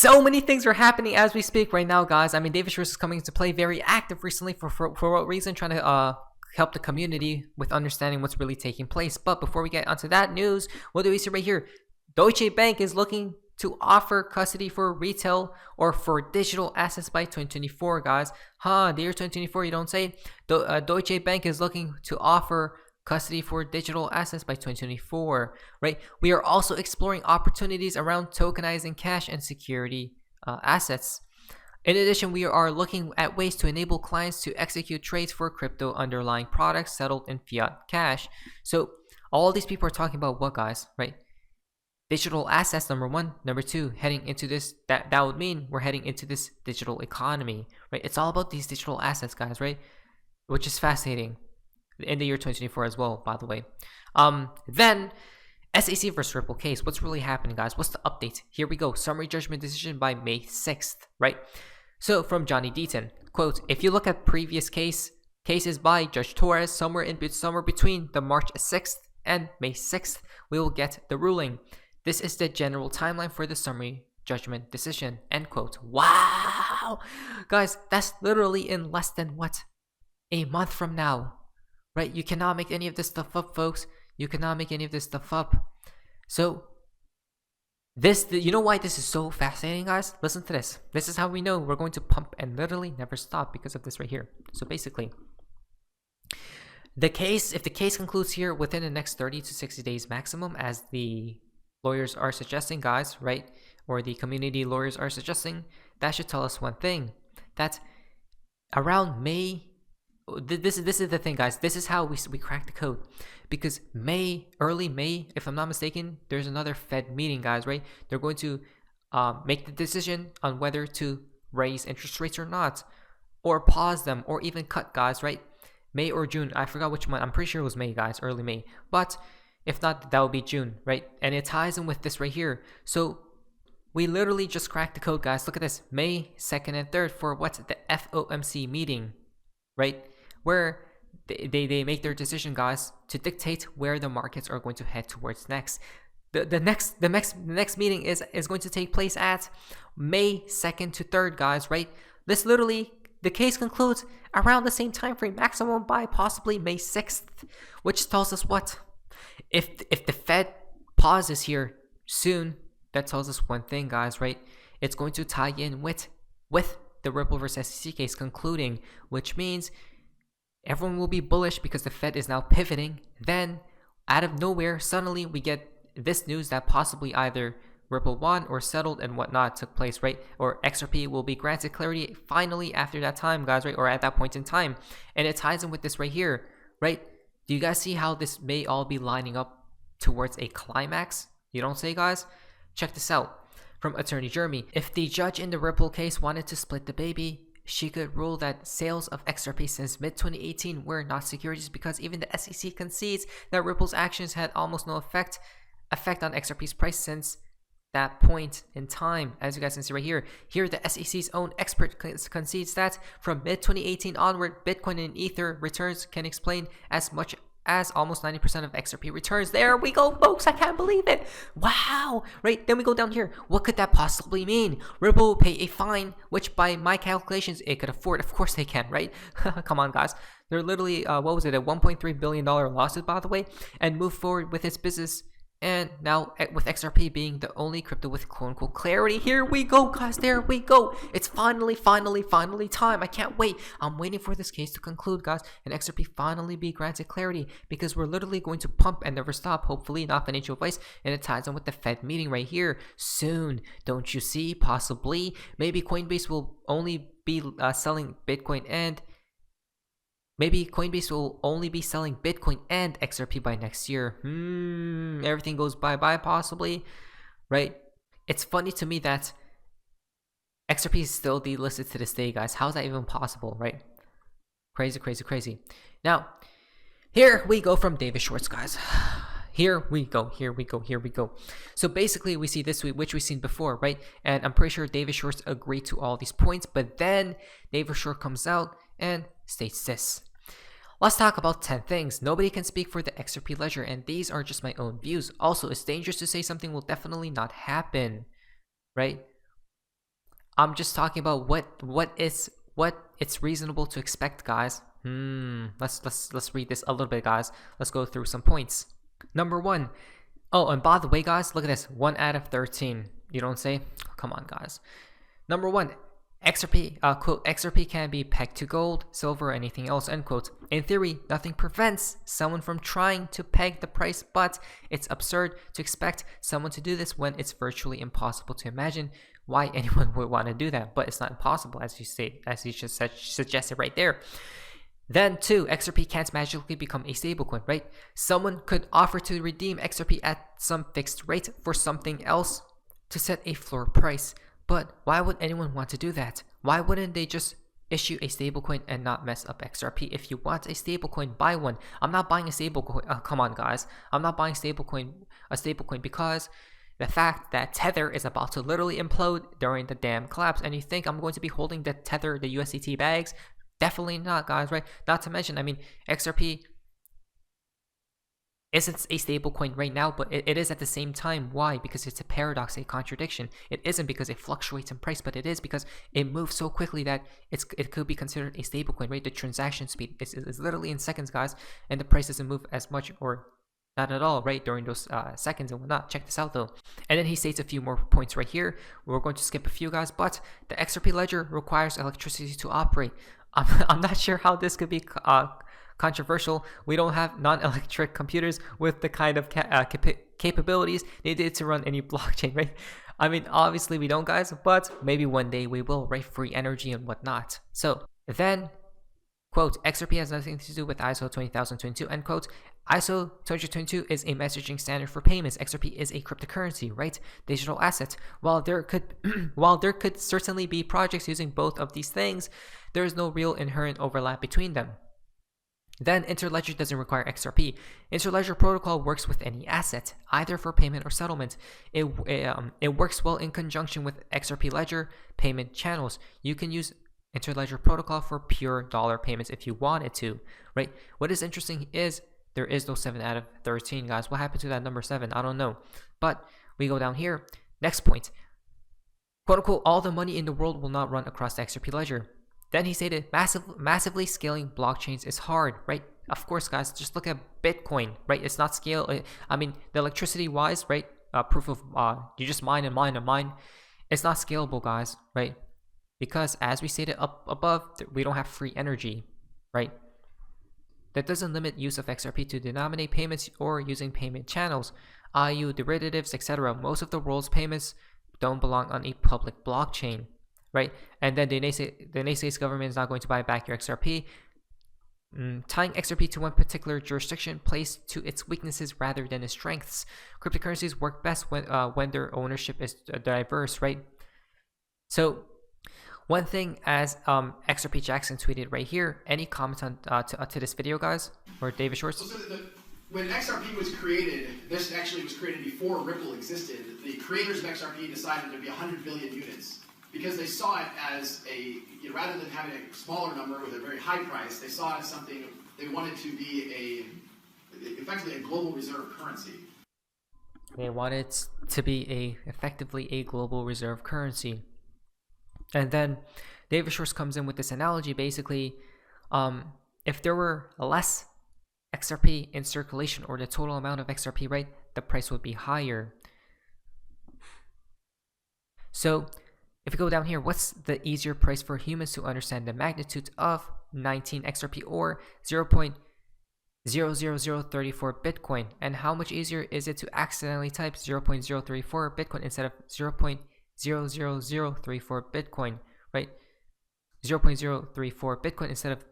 So many things are happening as we speak right now, guys. I mean, David Schwartz is coming into play, very active recently. For what reason? Trying to help the community with understanding what's really taking place. But before we get onto that news, what do we see right here? Deutsche Bank is looking to offer custody for retail or for digital assets by 2024, guys. The year 2024, you don't say. Deutsche Bank is looking to offer custody for digital assets by 2024, right? We are also exploring opportunities around tokenizing cash and security assets. In addition, we are looking at ways to enable clients to execute trades for crypto underlying products settled in fiat cash. So all these people are talking about what, guys, right? Digital assets, number one. Number two, heading into this, that would mean we're heading into this digital economy, right? It's all about these digital assets, guys, right? Which is fascinating in the year 2024 as well, by the way. Then SEC versus Ripple case. What's really happening, guys? What's the update? Here we go. Summary judgment decision by May 6th, right? So from Johnny Deaton, quote, if you look at previous cases by Judge Torres, somewhere between the March 6th and May 6th, we will get the ruling. This is the general timeline for the summary judgment decision, end quote. Wow! Guys, that's literally in less than what? A month from now, right? You cannot make any of this stuff up, folks. You cannot make any of this stuff up. So, you know why this is so fascinating, guys? Listen to this. This is how we know we're going to pump and literally never stop because of this right here. So basically, if the case concludes here within the next 30 to 60 days maximum, as the lawyers are suggesting, guys, right? Or the community lawyers are suggesting, that should tell us one thing. That around May, this is the thing, guys. This is how we crack the code. Because early May, if I'm not mistaken, there's another Fed meeting, guys, right? They're going to make the decision on whether to raise interest rates or not, or pause them, or even cut, guys, right? May or June, I forgot which month. I'm pretty sure it was May, guys, early May. But if not, that would be June, right? And it ties in with this right here. So we literally just cracked the code, guys. Look at this. May 2nd and 3rd for what's the FOMC meeting, right? Where they make their decision, guys, to dictate where the markets are going to head towards next. The next meeting is going to take place at May 2nd to 3rd, guys, right? This literally, the case concludes around the same time frame, maximum by possibly May 6th, which tells us what? If the Fed pauses here soon, that tells us one thing, guys, right? It's going to tie in with the Ripple versus SEC case concluding, which means everyone will be bullish because the Fed is now pivoting. Then, out of nowhere, suddenly we get this news that possibly either Ripple won or settled and whatnot took place, right? Or XRP will be granted clarity finally after that time, guys, right? Or at that point in time. And it ties in with this right here, right? Do you guys see how this may all be lining up towards a climax? You don't say, guys? Check this out. From Attorney Jeremy, if the judge in the Ripple case wanted to split the baby, she could rule that sales of XRP since mid-2018 were not securities because even the SEC concedes that Ripple's actions had almost no effect on XRP's price since that point in time. As you guys can see right here, the SEC's own expert concedes that from mid-2018 onward, Bitcoin and Ether returns can explain as much as almost 90% of XRP returns. There we go, folks. I can't believe it. Wow. Right. Then we go down here. What could that possibly mean? Ripple will pay a fine, which by my calculations, it could afford. Of course they can, right? Come on, guys. They're literally, what was it? A $1.3 billion lawsuit, by the way, and move forward with its business. And now with XRP being the only crypto with quote-unquote clarity, here we go, guys. There we go. It's finally time. I can't wait. I'm waiting for this case to conclude, guys, and XRP finally be granted clarity because we're literally going to pump and never stop. Hopefully, not financial advice, and it ties in with the Fed meeting right here soon. Don't you see? Possibly, maybe Coinbase will only be selling Bitcoin and. Maybe Coinbase will only be selling Bitcoin and XRP by next year. Everything goes bye-bye possibly, right? It's funny to me that XRP is still delisted to this day, guys. How is that even possible, right? Crazy. Now, here we go from David Schwartz, guys. Here we go. So basically, we see this, which we've seen before, right? And I'm pretty sure David Schwartz agreed to all these points, but then David Schwartz comes out and states this. Let's talk about 10 things. Nobody can speak for the XRP ledger, and these are just my own views. Also, it's dangerous to say something will definitely not happen, right? I'm just talking about what it's reasonable to expect, guys. Let's read this a little bit, guys. Let's go through some points. Number 1. Oh, and by the way, guys, look at this. 1 out of 13. You don't say? Come on, guys. Number 1. XRP, quote, XRP can be pegged to gold, silver, or anything else, end quote. In theory, nothing prevents someone from trying to peg the price, but it's absurd to expect someone to do this when it's virtually impossible to imagine why anyone would want to do that. But it's not impossible, as you just suggested right there. Then 2, XRP can't magically become a stablecoin, right? Someone could offer to redeem XRP at some fixed rate for something else to set a floor price. But why would anyone want to do that? Why wouldn't they just issue a stablecoin and not mess up XRP? If you want a stablecoin, buy one. I'm not buying a stablecoin. Come on, guys. I'm not buying a stablecoin because the fact that Tether is about to literally implode during the damn collapse. And you think I'm going to be holding the Tether, the USDT bags? Definitely not, guys, right? Not to mention, I mean, XRP isn't a stable coin right now, but it is at the same time. Why? Because it's a paradox, a contradiction. It isn't because it fluctuates in price, but it is because it moves so quickly that it could be considered a stable coin, right? The transaction speed is literally in seconds, guys, and the price doesn't move as much or not at all, right, during those seconds and whatnot. Check this out, though. And then he states a few more points right here. We're going to skip a few, guys, but the XRP ledger requires electricity to operate. I'm not sure how this could be controversial. We don't have non-electric computers with the kind of capabilities needed to run any blockchain, right? I mean, obviously we don't, guys, but maybe one day we will, right? Free energy and whatnot. So then, quote, XRP has nothing to do with ISO 20022, end quote. ISO 20022 is a messaging standard for payments. XRP is a cryptocurrency, right? Digital asset. While there could certainly be projects using both of these things, there is no real inherent overlap between them. Then Interledger doesn't require XRP. Interledger protocol works with any asset, either for payment or settlement. It works well in conjunction with XRP ledger payment channels. You can use Interledger protocol for pure dollar payments if you wanted to, right? What is interesting is there is no 7 out of 13, guys. What happened to that number 7? I don't know. But we go down here. Next point. Quote unquote, all the money in the world will not run across the XRP ledger. Then he stated, massively scaling blockchains is hard, right? Of course, guys, just look at Bitcoin, right? It's not scale. I mean, the electricity wise, right? Proof of, you just mine and mine and mine. It's not scalable, guys, right? Because as we stated up above, we don't have free energy, right? That doesn't limit use of XRP to denominate payments or using payment channels, IU, derivatives, etc. Most of the world's payments don't belong on a public blockchain, right? And then the United States government is not going to buy back your XRP. Tying XRP to one particular jurisdiction plays to its weaknesses rather than its strengths. Cryptocurrencies work best when their ownership is diverse, right? So one thing, as XRP Jackson tweeted right here, any comments on to this video, guys, or David Schwartz? So when XRP was created, this actually was created before Ripple existed. The creators of XRP decided there'd be 100 billion units because they saw it as rather than having a smaller number with a very high price, they saw it as something they wanted to be effectively a global reserve currency. They wanted to be effectively a global reserve currency. And then David Schwartz comes in with this analogy. Basically, if there were less XRP in circulation, or the total amount of XRP, right, the price would be higher. So if we go down here, what's the easier price for humans to understand the magnitude of 19 XRP or 0.00034 Bitcoin? And how much easier is it to accidentally type 0.034 Bitcoin instead of 0.00034 Bitcoin, right? 0.034 Bitcoin instead of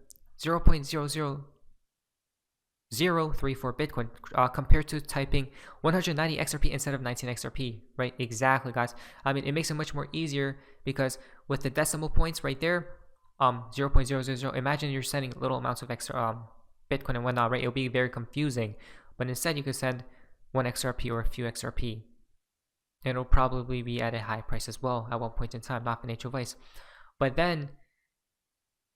0.00034 Bitcoin, compared to typing 190 XRP instead of 19 XRP, right? Exactly, guys. I mean, it makes it much more easier because with the decimal points right there, 0.000, imagine you're sending little amounts of extra Bitcoin and whatnot, right? It'll be very confusing. But instead, you could send 1 XRP or a few XRP. And it'll probably be at a high price as well at one point in time, not financial advice. But then,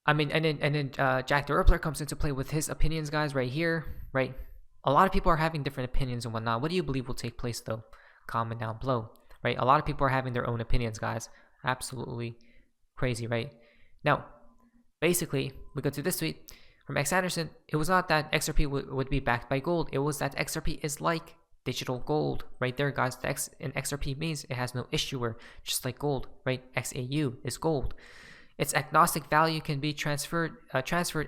I mean, and then Jack the Rippler comes into play with his opinions, guys, right here, right? A lot of people are having different opinions and whatnot. What do you believe will take place, though? Comment down below, right? A lot of people are having their own opinions, guys. Absolutely crazy, right? Now, basically, we go to this tweet from X Anderson. It was not that XRP would be backed by gold. It was that XRP is like digital gold. Right there, guys. The X in XRP means it has no issuer, just like gold, right? XAU is gold. Its agnostic value can be transferred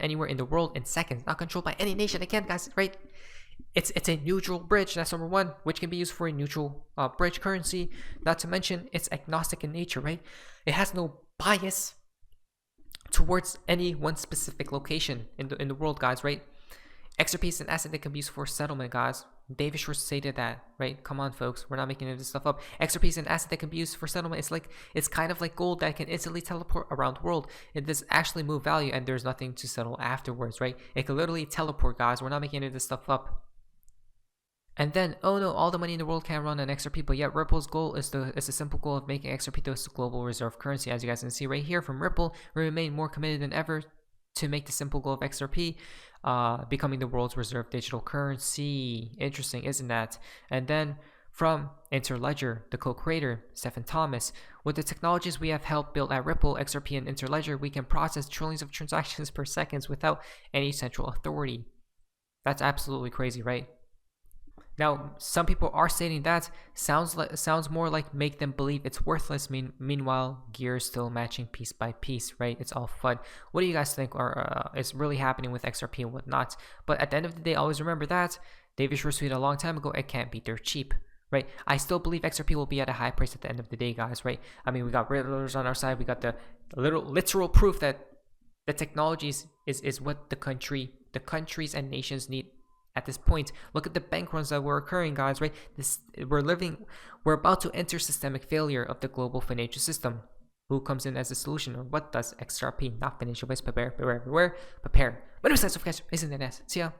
anywhere in the world in seconds, not controlled by any nation. Again, guys, right? It's a neutral bridge. That's number one, which can be used for a neutral bridge currency. Not to mention, it's agnostic in nature, right? It has no bias towards any one specific location in the world, guys, right? XRP is an asset that can be used for settlement, guys. David Schwartz stated that, right? Come on, folks. We're not making this stuff up. XRP is an asset that can be used for settlement. It's kind of like gold that can instantly teleport around the world. It does actually move value, and there's nothing to settle afterwards, right? It can literally teleport, guys. We're not making any of this stuff up. And then, oh no, all the money in the world can't run on XRP, but yet Ripple's goal is the simple goal of making XRP the global reserve currency. As you guys can see right here from Ripple, we remain more committed than ever to make the simple goal of XRP becoming the world's reserve digital currency. Interesting, isn't that? And then from Interledger, the co-creator, Stephen Thomas, with the technologies we have helped build at Ripple, XRP, and Interledger, we can process trillions of transactions per second without any central authority. That's absolutely crazy, right? Now, some people are stating that sounds more like make them believe it's worthless. Meanwhile, gear is still matching piece by piece, right? It's all FUD. What do you guys think is really happening with XRP and whatnot? But at the end of the day, always remember that David Schwartz tweeted a long time ago, it can't be dirt cheap, right? I still believe XRP will be at a high price at the end of the day, guys, right? I mean, we got Riddlers on our side. We got the literal proof that the technologies is what the countries and nations need. At this point, look at the bank runs that were occurring, guys, right? We're about to enter systemic failure of the global financial system. Who comes in as a solution, or what does XRP, not financial base, prepare? My name is Guys. See ya.